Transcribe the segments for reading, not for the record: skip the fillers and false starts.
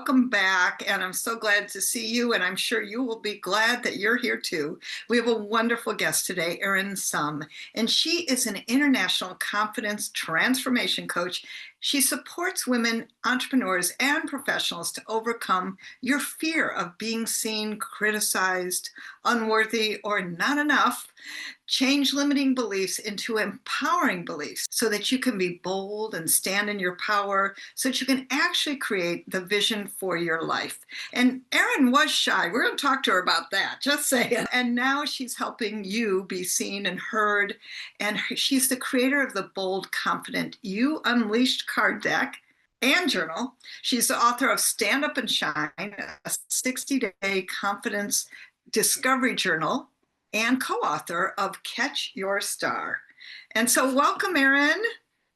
welcome back. And I'm so glad to see you. And I'm sure you will be glad that you're here too. We have a wonderful guest today, Erin Summ, and she is an international confidence transformation coach. She supports women, entrepreneurs, and professionals to overcome your fear of being seen, criticized, unworthy, or not enough. Change limiting beliefs into empowering beliefs so that you can be bold and stand in your power, so that you can actually create the vision for your life. And Erin was shy. We're going to talk to her about that, just saying. And now she's helping you be seen and heard. And she's the creator of the Bold, Confident You Unleashed card deck and journal. She's the author of Stand Up and Shine, a 60-day confidence discovery journal, and co-author of Catch Your Star. And so welcome, Erin.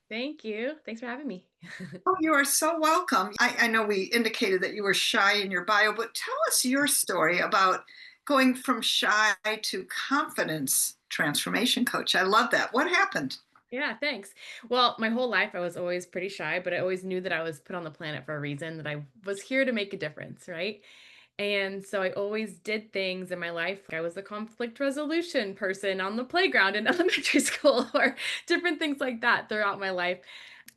Thank you. Thanks for having me. Oh, you are so welcome. I know we indicated that you were shy in your bio, but tell us your story about going from shy to confidence transformation coach. I love that. What happened? Yeah, thanks. Well, my whole life I was always pretty shy, but I always knew that I was put on the planet for a reason, that I was here to make a difference, right? And so I always did things in my life. I was a conflict resolution person on the playground in elementary school or different things like that throughout my life.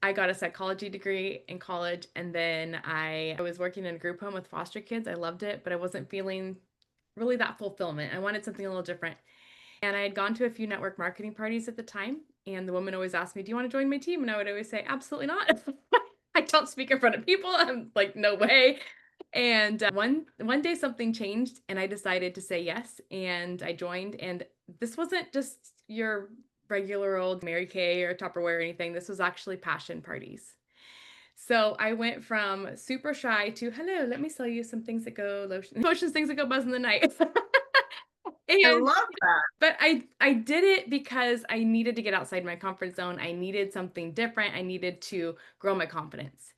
I got a psychology degree in college, and then I was working in a group home with foster kids. I loved it, but I wasn't feeling really that fulfillment. I wanted something a little different. And I had gone to a few network marketing parties at the time, and the woman always asked me, "Do you want to join my team?" And I would always say, "Absolutely not." I don't speak in front of people. I'm like, "No way." And one day something changed, and I decided to say yes, and I joined. And this wasn't just your regular old Mary Kay or Tupperware or anything. This was actually passion parties. So I went from super shy to, "Hello, let me sell you some things that go lotions, things that go buzz in the night." I And love that. but I did it because I needed to get outside my comfort zone. I needed something different. I needed to grow my confidence.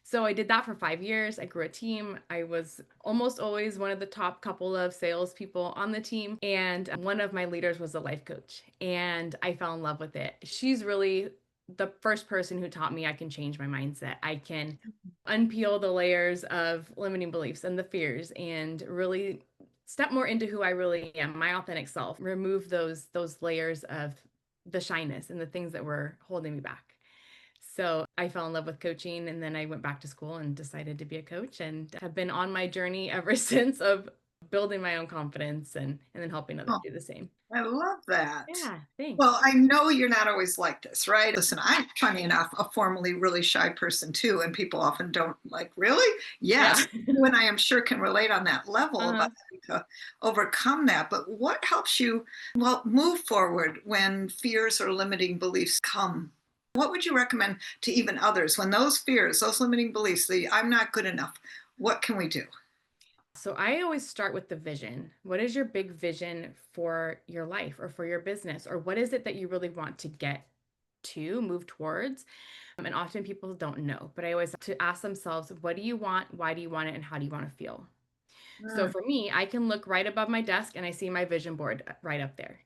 So I did that for 5 years. I grew a team. I was almost always one of the top couple of salespeople on the team. And one of my leaders was a life coach. And I fell in love with it. She's really the first person who taught me I can change my mindset. I can unpeel the layers of limiting beliefs and the fears and really step more into who I really am, my authentic self, remove those layers of the shyness and the things that were holding me back. So I fell in love with coaching, and then I went back to school and decided to be a coach and have been on my journey ever since of building my own confidence and then helping others Oh, do the same. I love that. Yeah, thanks. Well, I know you're not always like this, right? Listen, I'm funny enough, a formerly really shy person too, and people often don't like, really? Yeah. Yes, you and I am sure can relate on that level about Uh-huh. having to overcome that. But what helps you, well, move forward when fears or limiting beliefs come? What would you recommend to even others when those fears, those limiting beliefs, the I'm not good enough, what can we do? So I always start with the vision. What is your big vision for your life or for your business? Or what is it that you really want to get to, move towards? And often people don't know, but I always have to ask themselves, what do you want? Why do you want it? And how do you want to feel? So Mm, for me, I can look right above my desk and I see my vision board right up there.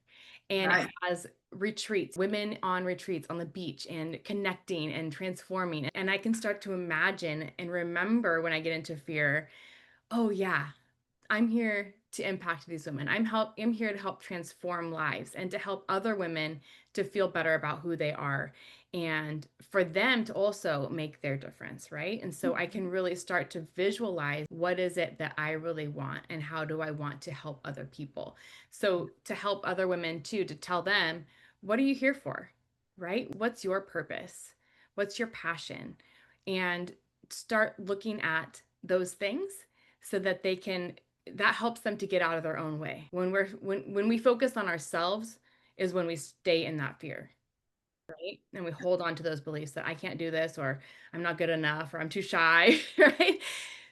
And it right. has retreats, women on retreats on the beach and connecting and transforming. And I can start to imagine and remember when I get into fear, oh, yeah, I'm here to impact these women. I'm here to help transform lives and to help other women to feel better about who they are and for them to also make their difference, right? And so I can really start to visualize what is it that I really want and how do I want to help other people. So to help other women too, to tell them, what are you here for? Right? What's your purpose? What's your passion? And start looking at those things so that they can that helps them to get out of their own way. When we focus on ourselves is when we stay in that fear, right? And we hold on to those beliefs that I can't do this or I'm not good enough or I'm too shy, right?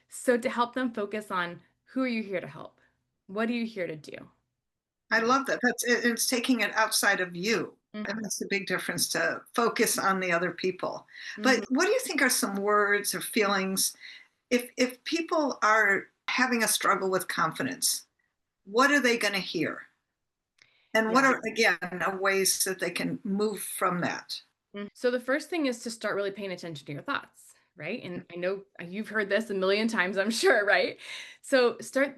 So to help them focus on who are you here to help? What are you here to do? I Right. love that. It's taking it outside of you. And Mhm. that's a big difference to focus on the other people. But Mhm. what do you think are some words or feelings if people are having a struggle with confidence? What are they going to hear? And what Yeah. are again ways that they can move from that? So the first thing is to start really paying attention to your thoughts. right? And I know you've heard this a million times, I'm sure, right? So start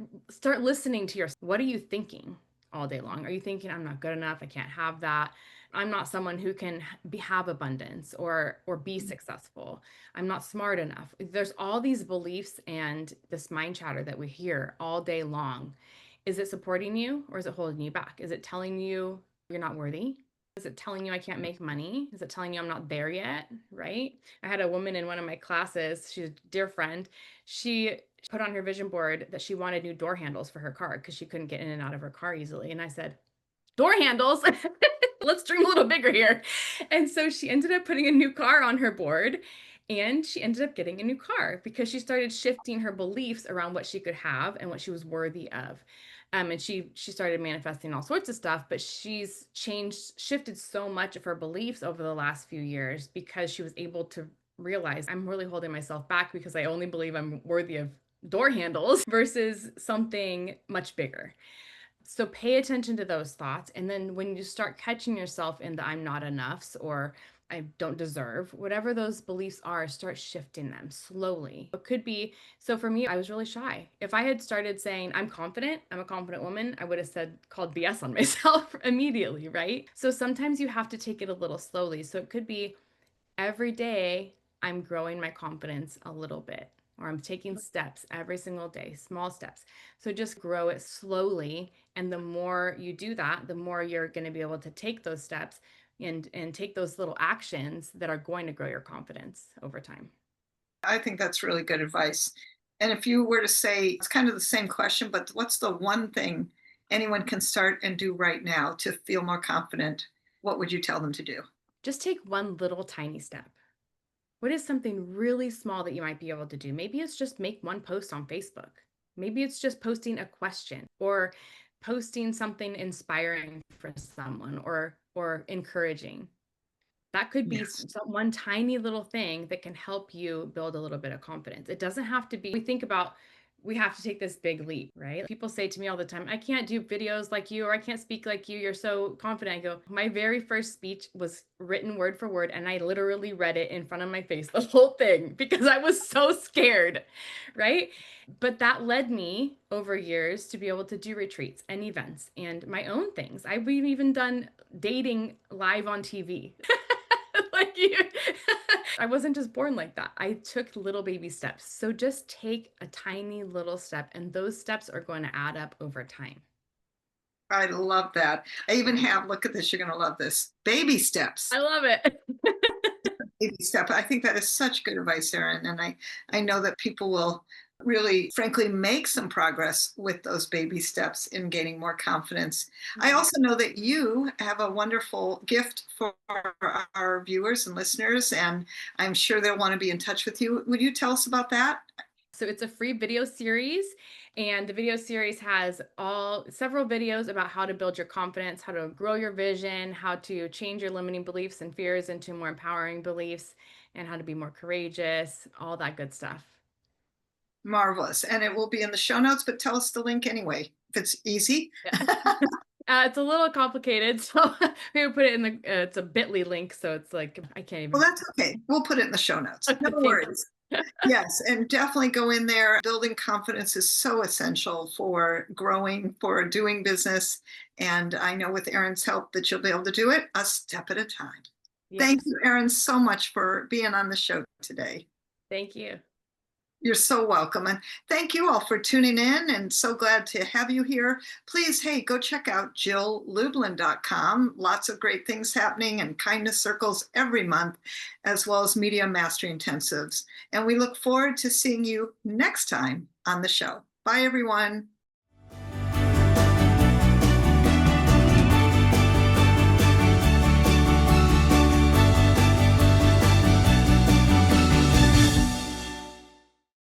listening to your what are you thinking all day long? Are you thinking I'm not good enough, I can't have that? I'm not someone who can have abundance or be successful. I'm not smart enough. There's all these beliefs and this mind chatter that we hear all day long. Is it supporting you or is it holding you back? Is it telling you you're not worthy? Is it telling you I can't make money? Is it telling you I'm not there yet? Right? I had a woman in one of my classes, she's a dear friend. She put on her vision board that she wanted new door handles for her car because she couldn't get in and out of her car easily. And I said, door handles? Let's dream a little bigger here. And so she ended up putting a new car on her board and she ended up getting a new car because she started shifting her beliefs around what she could have and what she was worthy of. And she started manifesting all sorts of stuff, but she's shifted so much of her beliefs over the last few years because she was able to realize I'm really holding myself back because I only believe I'm worthy of door handles versus something much bigger. So pay attention to those thoughts. And then when you start catching yourself in the I'm not enoughs or I don't deserve, whatever those beliefs are, start shifting them slowly. It could be, so for me, I was really shy. If I had started saying, I'm confident, I'm a confident woman, I would have said, called BS on myself immediately, right? So sometimes you have to take it a little slowly. So it could be, every day I'm growing my confidence a little bit, or I'm taking steps every single day, small steps. So just grow it slowly. And the more you do that, the more you're going to be able to take those steps and take those little actions that are going to grow your confidence over time. I think that's really good advice. And if you were to say, it's kind of the same question, but what's the one thing anyone can start and do right now to feel more confident? What would you tell them to do? Just take one little tiny step. What is something really small that you might be able to do? Maybe it's just make one post on Facebook. Maybe it's just posting a question or posting something inspiring for someone or encouraging. That could be Yes. one tiny little thing that can help you build a little bit of confidence. It doesn't have to be, we think about, we have to take this big leap, right? People say to me all the time, I can't do videos like you, or I can't speak like you. You're so confident. I go, my very first speech was written word for word, and I literally read it in front of my face, the whole thing, because I was so scared, right? But that led me over years to be able to do retreats and events and my own things. I've even done dating live on TV. Like you. I wasn't just born like that. I took little baby steps. So just take a tiny little step, and those steps are going to add up over time. I love that. I even have, look at this, you're going to love this, baby steps. I love it. Baby step. I think that is such good advice, Erin. And I know that people will really, frankly, make some progress with those baby steps in gaining more confidence. I also know that you have a wonderful gift for our viewers and listeners, and I'm sure they'll want to be in touch with you. Would you tell us about that? So it's a free video series, and the video series has all several videos about how to build your confidence, how to grow your vision, how to change your limiting beliefs and fears into more empowering beliefs, and how to be more courageous, all that good stuff. Marvelous. And it will be in the show notes, but tell us the link anyway, if it's easy. Yeah. It's a little complicated, so we would put it in the. It's a Bitly link, so it's like I can't Well, even. that's okay. We'll put it in the show notes. No Thank you. worries. Yes, and definitely go in there. Building confidence is so essential for growing, for doing business. And I know with Erin's help that you'll be able to do it a step at a time. Thank Yes, you, Erin, so much for being on the show today. thank you. You're so welcome. And thank you all for tuning in and so glad to have you here. Please, hey, go check out JillLublin.com. Lots of great things happening and kindness circles every month, as well as media mastery intensives. And we look forward to seeing you next time on the show. Bye, everyone.